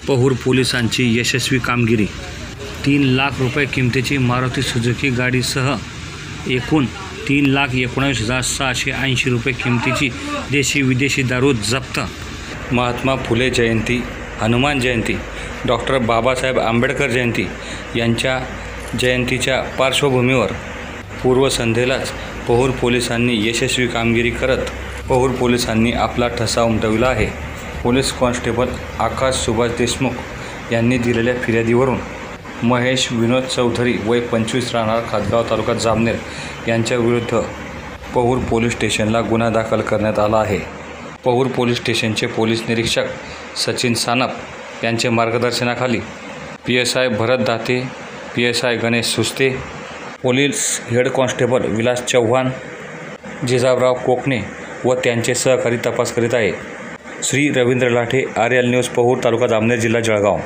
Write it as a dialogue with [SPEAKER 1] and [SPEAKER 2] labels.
[SPEAKER 1] पहूर पोलिसांची यशस्वी कामगिरी। 3 लाख रुपये किमतीची मारुती सुझुकी गाडीसह एकूण 3,19,680 रुपये किमतीची देशी विदेशी दारू जप्त। महात्मा फुले जयंती, हनुमान जयंती, डॉक्टर बाबासाहेब आंबेडकर जयंती यांच्या जयंतीच्या पार्श्वभूमीवर पूर्वसंध्येलाच पहूर पोलिसांनी यशस्वी कामगिरी करत पहूर पोलिसांनी आपला ठसा उमटविला आहे। पोलीस कॉन्स्टेबल आकाश सुभाष देशमुख यांनी दिलेल्या फिर्यादीवरून महेश विनोद चौधरी वय 25 राहणार खातगाव तालुका जामनेर यांच्या विरुद्ध पहूर पोलीस स्टेशनला गुन्हा दाखल करण्यात आला आहे। पहूर पोलीस स्टेशनचे पोलीस निरीक्षक सचिन सानप यांच्या मार्गदर्शनाखाली PSI Bharat Date, PSI Ganesh Suste, police head constable Vilas Chavan, Jijabrao Kokane व त्यांचे सहकारी तपास करीत आहे। श्री रवींद्र लाठे, RL न्यूज, पहूर तालुका जामनेर जिल्हा जळगाव।